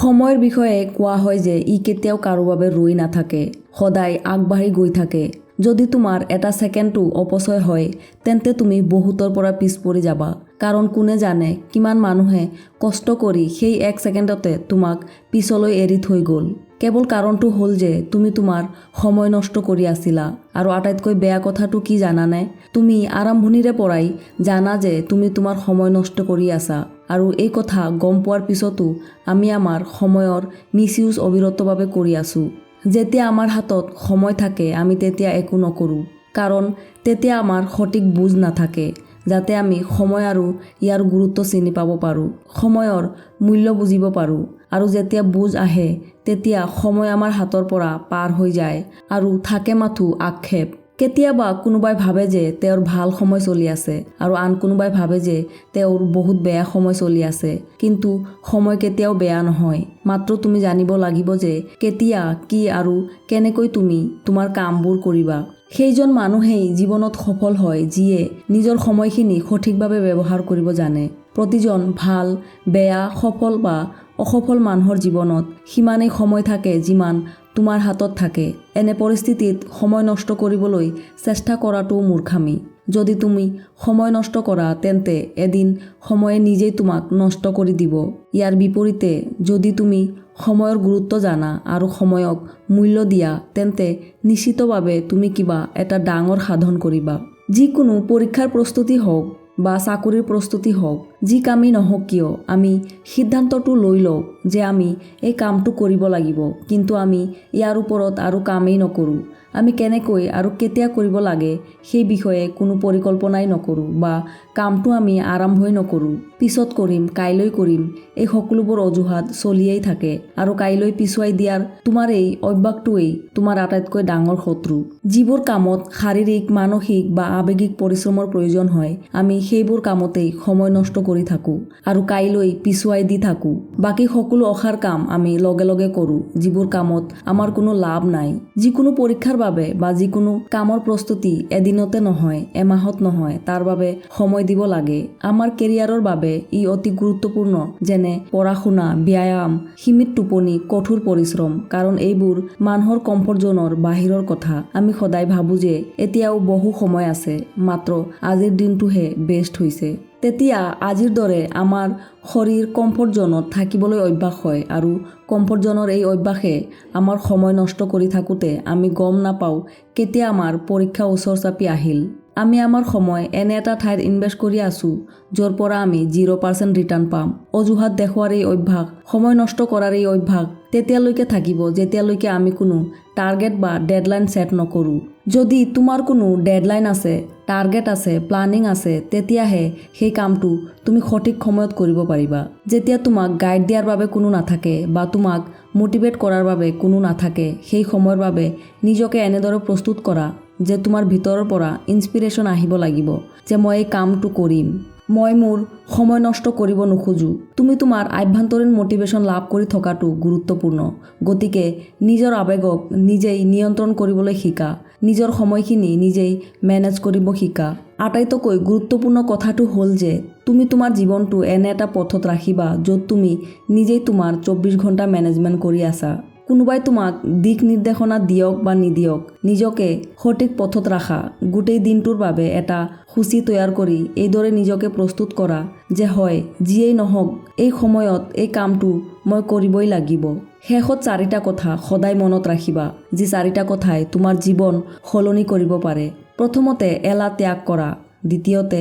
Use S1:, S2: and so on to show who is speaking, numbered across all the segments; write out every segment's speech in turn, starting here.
S1: সময়ৰ বিষয়ে কোৱা হয় যে ই কেতিয়াও কাৰো বাবে ৰৈ নাথাকে, সদায় আগবাঢ়ি গৈ থাকে। যদি তোমাৰ এটা ছেকেণ্ডটো অপচয় হয় তেন্তে তুমি বহুতৰ পৰা পিছ পৰি যাবা। কাৰণ কোনে জানে কিমান মানুহে কষ্ট কৰি সেই এক ছেকেণ্ডতে তোমাক পিছলৈ এৰি থৈ গ'ল। কেৱল কাৰণটো হ'ল যে তুমি তোমাৰ সময় নষ্ট কৰি আছিলা। আৰু আটাইতকৈ বেয়া কথাটো কি জানানে? তুমি আৰম্ভণিৰে পৰাই জানা যে তুমি তোমাৰ সময় নষ্ট কৰি আছা। আৰু এই কথা গম পোৱাৰ পিছতো আমি আমাৰ সময়ৰ মিছইউজ অবিৰতভাৱে কৰি আছোঁ। যেতিয়া আমাৰ হাতত সময় থাকে আমি তেতিয়া একো নকৰোঁ। কাৰণ তেতিয়া আমাৰ সঠিক বুজ নাথাকে যাতে আমি সময় আৰু ইয়াৰ গুৰুত্ব চিনি পাব পাৰোঁ, সময়ৰ মূল্য বুজিব পাৰোঁ। আৰু যেতিয়া বুজ আহে তেতিয়া সময় আমাৰ হাতৰ পৰা পাৰ হৈ যায় আৰু থাকে মাথো আক্ষেপ। কেতিয়াবা কোনোবাই ভাবে যে তেওঁৰ ভাল সময় চলি আছে আৰু আন কোনোবাই ভাবে যে তেওঁৰ বহুত বেয়া সময় চলি আছে। কিন্তু সময় কেতিয়াও বেয়া নহয়, মাত্ৰ তুমি জানিব লাগিব যে কেতিয়া কি আৰু কেনেকৈ তুমি তোমাৰ কামবোৰ কৰিবা। সেইজন মানুহেই জীৱনত সফল হয় যিয়ে নিজৰ সময়খিনি সঠিকভাৱে ব্যৱহাৰ কৰিব জানে। প্ৰতিজন ভাল, বেয়া, সফল বা অসফল মানুহৰ জীৱনত সিমানেই সময় থাকে যিমান তোমাৰ হাতত থাকে। এনে পৰিস্থিতিত সময় নষ্ট কৰিবলৈ চেষ্টা কৰাটোও মূৰ্খামি। যদি তুমি সময় নষ্ট কৰা তেন্তে এদিন সময়ে নিজেই তোমাক নষ্ট কৰি দিব। ইয়াৰ বিপৰীতে যদি তুমি সময়ৰ গুৰুত্ব জানা আৰু সময়ক মূল্য দিয়া তেন্তে নিশ্চিতভাৱে তুমি কিবা এটা ডাঙৰ সাধন কৰিবা। যিকোনো পৰীক্ষাৰ প্ৰস্তুতি হওক বা চাকৰিৰ প্ৰস্তুতি হওক, যি কামেই নহওক কিয়, আমি সিদ্ধান্তটো লৈ লওঁ যে আমি এই কামটো কৰিব লাগিব, কিন্তু আমি ইয়াৰ ওপৰত আৰু কামেই নকৰোঁ। আমি কেনেকৈ আৰু কেতিয়া কৰিব লাগে সেই বিষয়ে কোনো পৰিকল্পনাই নকৰোঁ বা কামটো আমি আৰম্ভই নকৰোঁ। পিছত কৰিম, কাইলৈ কৰিম, এই সকলোবোৰ অজুহাত চলিয়েই থাকে। আৰু কাইলৈ পিছুৱাই দিয়াৰ তোমাৰ এই অভ্যাসটোৱেই তোমাৰ আটাইতকৈ ডাঙৰ শত্ৰু। যিবোৰ কামত শাৰীৰিক, মানসিক বা আৱেগিক পৰিশ্ৰমৰ প্ৰয়োজন হয় আমি সেইবোৰ কামতেই সময় নষ্ট কৰি থাকোঁ আৰু কাইলৈ পিছুৱাই দি থাকোঁ। বাকী সকলো অসাৰ কাম আমি লগে লগে কৰোঁ যিবোৰ কামত আমাৰ কোনো লাভ নাই। যিকোনো পৰীক্ষাৰ বাবে বা যিকোনো কামৰ প্ৰস্তুতি এদিনতে নহয়, এমাহত নহয়, তাৰ বাবে সময় দিব লাগে। আমাৰ কেৰিয়াৰৰ বাবে ই অতি গুৰুত্বপূৰ্ণ, যেনে পঢ়া-শুনা, ব্যায়াম, সীমিত টোপনি, কঠোৰ পৰিশ্ৰম। কাৰণ এইবোৰ মানুহৰ কমফৰ্ট জোনৰ বাহিৰৰ কথা। আমি সদায় ভাবোঁ যে এতিয়াও বহু সময় আছে, মাত্ৰ আজিৰ দিনটোহে বেষ্ট হৈছে। তেতিয়া আজিৰ দৰে আমাৰ শৰীৰ কমফৰ্ট জোনত থাকিবলৈ অভ্যাস হয় আৰু কমফৰ্ট জোনৰ এই অভ্যাসে আমাৰ সময় নষ্ট কৰি থাকোঁতে আমি গম নাপাওঁ কেতিয়া আমাৰ পৰীক্ষা ওচৰ চাপি আহিল। আমি আমাৰ সময় এনে এটা ঠাইত ইনভেষ্ট কৰি আছোঁ য'ৰ পৰা আমি 0% ৰিটাৰ্ণ পাম। অজুহাত দেখুৱাৰ এই অভ্যাস, সময় নষ্ট কৰাৰ এই অভ্যাস তেতিয়ালৈকে থাকিব যেতিয়ালৈকে আমি কোনো টাৰ্গেট বা ডেডলাইন ছেট নকৰোঁ। যদি তোমাৰ কোনো ডেডলাইন আছে, টাৰ্গেট আছে, প্লানিং আছে, তেতিয়াহে সেই কামটো তুমি সঠিক সময়ত কৰিব পাৰিবা। যেতিয়া তোমাক গাইড দিয়াৰ বাবে কোনো নাথাকে বা তোমাক মটিভেট কৰাৰ বাবে কোনো নাথাকে, সেই সময়ৰ বাবে নিজকে এনেদৰে প্ৰস্তুত কৰা যে তোমাৰ ভিতৰৰ পৰা ইনস্পিৰেশ্যন আহিব লাগিব যে মই এই কামটো কৰিম। মই মোৰ সময় নষ্ট কৰিব নোখোজোঁ। তুমি তোমাৰ আভ্যন্তৰীণ মটিভেশ্যন লাভ কৰি থকাটো গুৰুত্বপূৰ্ণ। গতিকে নিজৰ আৱেগক নিজেই নিয়ন্ত্ৰণ কৰিবলৈ শিকা, নিজৰ সময়খিনি নিজেই মেনেজ কৰিব শিকা। আটাইতকৈ গুৰুত্বপূৰ্ণ কথাটো হ'ল যে তুমি তোমাৰ জীৱনটো এনে এটা পথত ৰাখিবা য'ত তুমি নিজেই তোমাৰ 24 ঘণ্টা মেনেজমেণ্ট কৰি আছা। কোনোবাই তোমাক দিক নিৰ্দেশনা দিয়ক বা নিদিয়ক, নিজকে সঠিক পথত ৰাখা। গোটেই দিনটোৰ বাবে এটা সূচী তৈয়াৰ কৰি এইদৰে নিজকে প্ৰস্তুত কৰা যে হয়, যিয়েই নহওক এই সময়ত এই কামটো মই কৰিবই লাগিব। শেষত 4টা কথা সদায় মনত ৰাখিবা, যি 4টা কথাই তোমাৰ জীৱন সলনি কৰিব পাৰে। প্ৰথমতে, এলাহ ত্যাগ কৰা। দ্বিতীয়তে,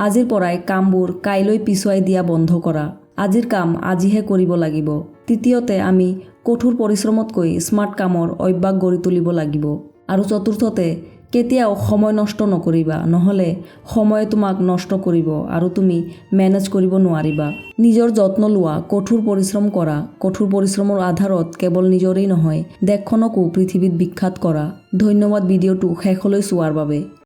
S1: আজিৰ পৰাই কামবোৰ কাইলৈ পিছুৱাই দিয়া বন্ধ কৰা। আজিৰ কাম আজিহে কৰিব লাগিব। তৃতীয়তে, আমি কঠোৰ পৰিশ্ৰমতকৈ স্মাৰ্ট কামৰ অভ্যাস গঢ়ি তুলিব লাগিব। আৰু চতুৰ্থতে, কেতিয়াও সময় নষ্ট নকৰিবা, নহ'লে সময়ে তোমাক নষ্ট কৰিব আৰু তুমি মেনেজ কৰিব নোৱাৰিবা। নিজৰ যত্ন লোৱা, কঠোৰ পৰিশ্ৰম কৰা। কঠোৰ পৰিশ্ৰমৰ আধাৰত কেৱল নিজৰেই নহয়, দেশখনকো পৃথিৱীত বিখ্যাত কৰা। ধন্যবাদ ভিডিঅ'টো শেষলৈ চোৱাৰ বাবে।